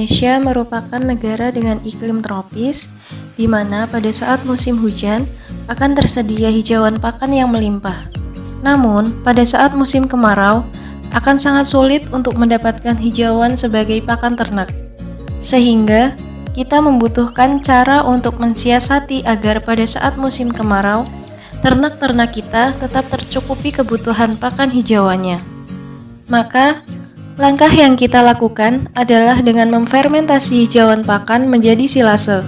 Indonesia merupakan negara dengan iklim tropis, di mana pada saat musim hujan akan tersedia hijauan pakan yang melimpah. Namun, pada saat musim kemarau, akan sangat sulit untuk mendapatkan hijauan sebagai pakan ternak. Sehingga, kita membutuhkan cara untuk mensiasati agar pada saat musim kemarau, ternak-ternak kita tetap tercukupi kebutuhan pakan hijauannya. Maka, langkah yang kita lakukan adalah dengan memfermentasi hijauan pakan menjadi silase.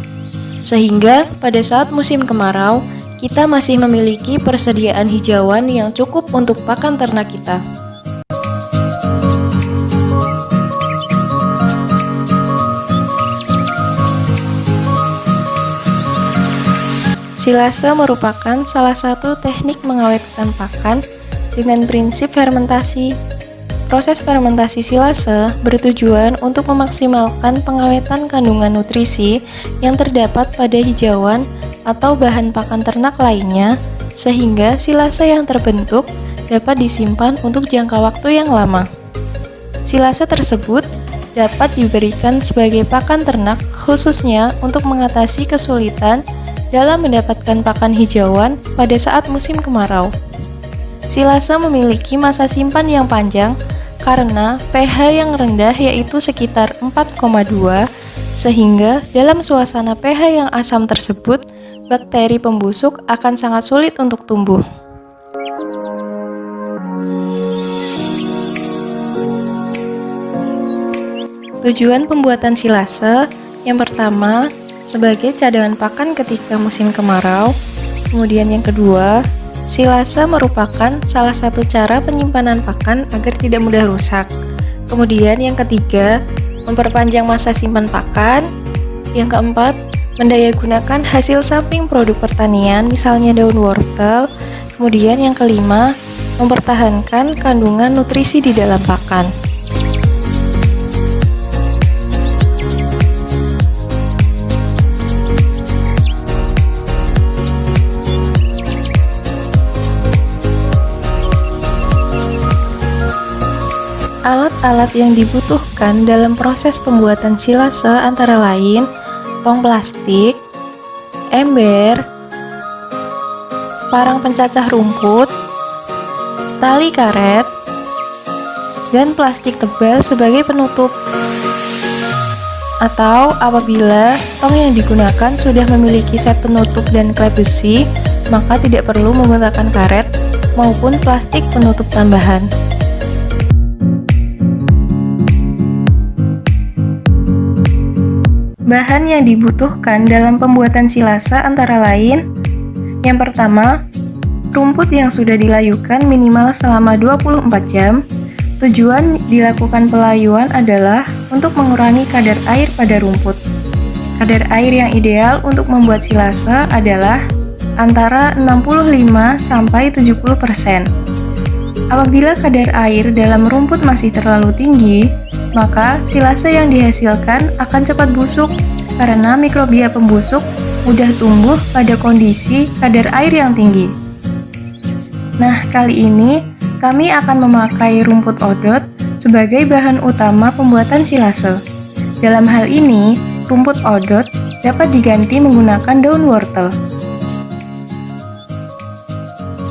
Sehingga pada saat musim kemarau, kita masih memiliki persediaan hijauan yang cukup untuk pakan ternak kita. Silase merupakan salah satu teknik mengawetkan pakan dengan prinsip fermentasi. Proses fermentasi silase bertujuan untuk memaksimalkan pengawetan kandungan nutrisi yang terdapat pada hijauan atau bahan pakan ternak lainnya, sehingga silase yang terbentuk dapat disimpan untuk jangka waktu yang lama. Silase tersebut dapat diberikan sebagai pakan ternak khususnya untuk mengatasi kesulitan dalam mendapatkan pakan hijauan pada saat musim kemarau. Silase memiliki masa simpan yang panjang karena pH yang rendah yaitu sekitar 4,2, sehingga dalam suasana pH yang asam tersebut, bakteri pembusuk akan sangat sulit untuk tumbuh. Tujuan pembuatan silase yang pertama, sebagai cadangan pakan ketika musim kemarau. Kemudian yang kedua, silase merupakan salah satu cara penyimpanan pakan agar tidak mudah rusak. Kemudian yang ketiga, memperpanjang masa simpan pakan. Yang keempat, mendayagunakan hasil samping produk pertanian, misalnya daun wortel. Kemudian yang kelima, mempertahankan kandungan nutrisi di dalam pakan. Alat-alat yang dibutuhkan dalam proses pembuatan silase antara lain tong plastik, ember, parang pencacah rumput, tali karet, dan plastik tebal sebagai penutup. Atau apabila tong yang digunakan sudah memiliki set penutup dan klep besi, maka tidak perlu menggunakan karet maupun plastik penutup tambahan. Bahan yang dibutuhkan dalam pembuatan silase antara lain, yang pertama, rumput yang sudah dilayukan minimal selama 24 jam. Tujuan dilakukan pelayuan adalah untuk mengurangi kadar air pada rumput. Kadar air yang ideal untuk membuat silase adalah antara 65-70%. Apabila kadar air dalam rumput masih terlalu tinggi, maka silase yang dihasilkan akan cepat busuk karena mikrobia pembusuk mudah tumbuh pada kondisi kadar air yang tinggi. Nah, kali ini kami akan memakai rumput odot sebagai bahan utama pembuatan silase. Dalam hal ini, rumput odot dapat diganti menggunakan daun wortel.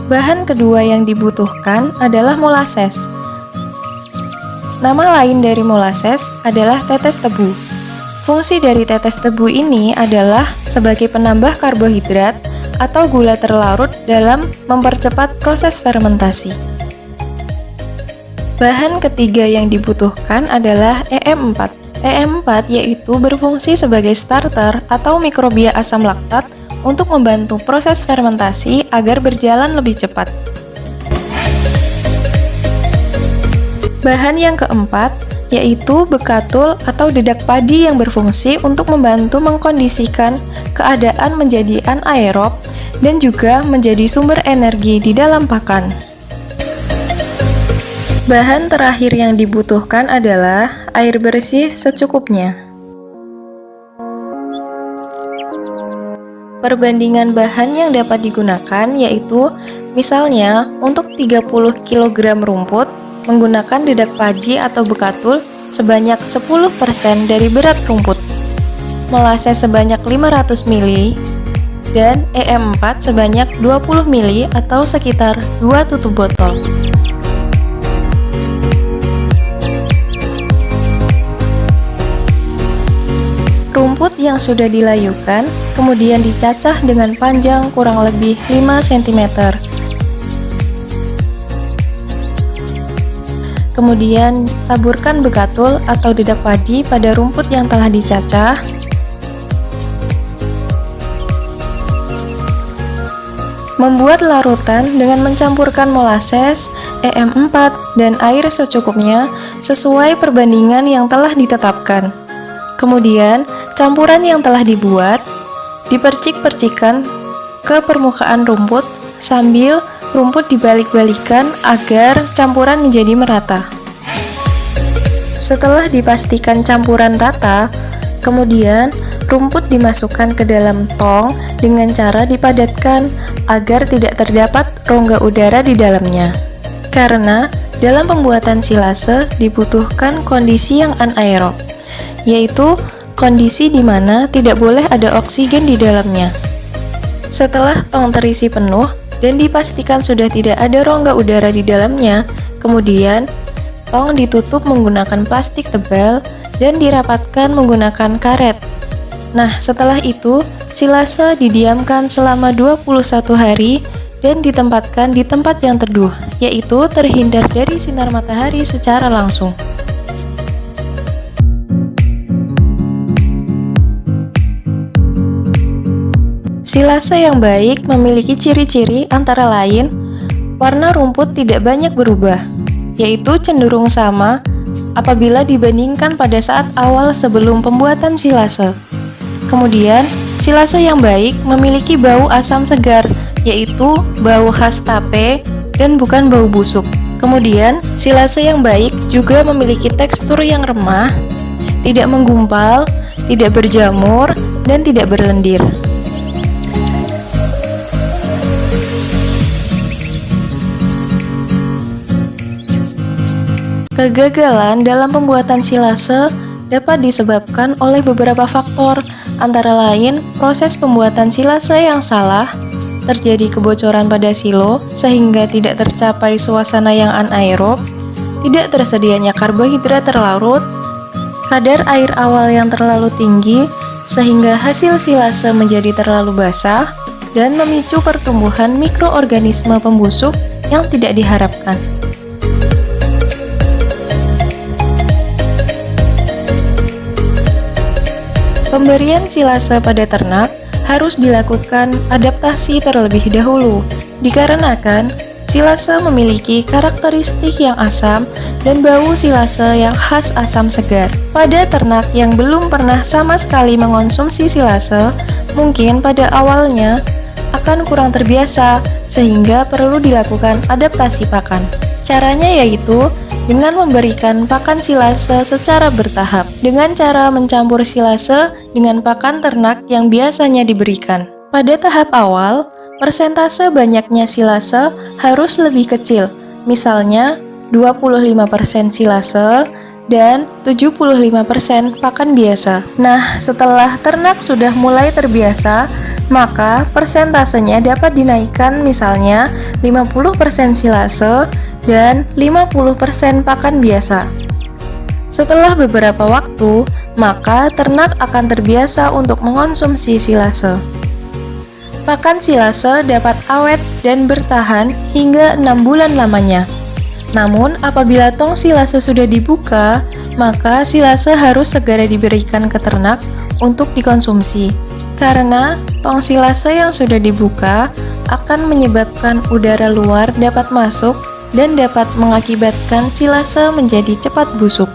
Bahan kedua yang dibutuhkan adalah molases. Nama lain dari molases adalah tetes tebu. Fungsi dari tetes tebu ini adalah sebagai penambah karbohidrat atau gula terlarut dalam mempercepat proses fermentasi. Bahan ketiga yang dibutuhkan adalah EM4. EM4 yaitu berfungsi sebagai starter atau mikrobia asam laktat untuk membantu proses fermentasi agar berjalan lebih cepat. Bahan yang keempat yaitu bekatul atau dedak padi yang berfungsi untuk membantu mengkondisikan keadaan menjadi anaerob dan juga menjadi sumber energi di dalam pakan. Bahan terakhir yang dibutuhkan adalah air bersih secukupnya. Perbandingan bahan yang dapat digunakan yaitu misalnya untuk 30 kg rumput menggunakan dedak padi atau bekatul sebanyak 10% dari berat rumput, molases sebanyak 500 ml, dan EM4 sebanyak 20 ml atau sekitar 2 tutup botol. Rumput yang sudah dilayukan kemudian dicacah dengan panjang kurang lebih 5 cm. Kemudian taburkan bekatul atau dedak padi pada rumput yang telah dicacah. Membuat larutan dengan mencampurkan molases, EM4, dan air secukupnya sesuai perbandingan yang telah ditetapkan. Kemudian, campuran yang telah dibuat dipercik-percikan ke permukaan rumput sambil rumput dibalik-balikan agar campuran menjadi merata. Setelah dipastikan campuran rata, kemudian rumput dimasukkan ke dalam tong dengan cara dipadatkan agar tidak terdapat rongga udara di dalamnya. Karena dalam pembuatan silase dibutuhkan kondisi yang anaerob, yaitu kondisi di mana tidak boleh ada oksigen di dalamnya. Setelah tong terisi penuh dan dipastikan sudah tidak ada rongga udara di dalamnya, kemudian tong ditutup menggunakan plastik tebal dan dirapatkan menggunakan karet. Nah, setelah itu silase didiamkan selama 21 hari dan ditempatkan di tempat yang teduh, yaitu terhindar dari sinar matahari secara langsung. Silase yang baik memiliki ciri-ciri antara lain warna rumput tidak banyak berubah, yaitu cenderung sama apabila dibandingkan pada saat awal sebelum pembuatan silase. Kemudian, silase yang baik memiliki bau asam segar, yaitu bau khas tape dan bukan bau busuk. Kemudian, silase yang baik juga memiliki tekstur yang remah, tidak menggumpal, tidak berjamur, dan tidak berlendir. Kegagalan dalam pembuatan silase dapat disebabkan oleh beberapa faktor, antara lain proses pembuatan silase yang salah, terjadi kebocoran pada silo sehingga tidak tercapai suasana yang anaerob, tidak tersedianya karbohidrat terlarut, kadar air awal yang terlalu tinggi sehingga hasil silase menjadi terlalu basah, dan memicu pertumbuhan mikroorganisme pembusuk yang tidak diharapkan. Pemberian silase pada ternak harus dilakukan adaptasi terlebih dahulu, dikarenakan silase memiliki karakteristik yang asam dan bau silase yang khas asam segar. Pada ternak yang belum pernah sama sekali mengonsumsi silase, mungkin pada awalnya akan kurang terbiasa sehingga perlu dilakukan adaptasi pakan. Caranya yaitu dengan memberikan pakan silase secara bertahap, dengan cara mencampur silase dengan pakan ternak yang biasanya diberikan. Pada tahap awal, persentase banyaknya silase harus lebih kecil, misalnya 25% silase dan 75% pakan biasa. Nah, setelah ternak sudah mulai terbiasa, maka persentasenya dapat dinaikkan, misalnya 50% silase dan 50% pakan biasa. Setelah beberapa waktu, maka ternak akan terbiasa untuk mengonsumsi silase. Pakan silase dapat awet dan bertahan hingga 6 bulan lamanya. Namun, apabila tong silase sudah dibuka, maka silase harus segera diberikan ke ternak untuk dikonsumsi. Karena tong silase yang sudah dibuka akan menyebabkan udara luar dapat masuk dan dapat mengakibatkan silase menjadi cepat busuk.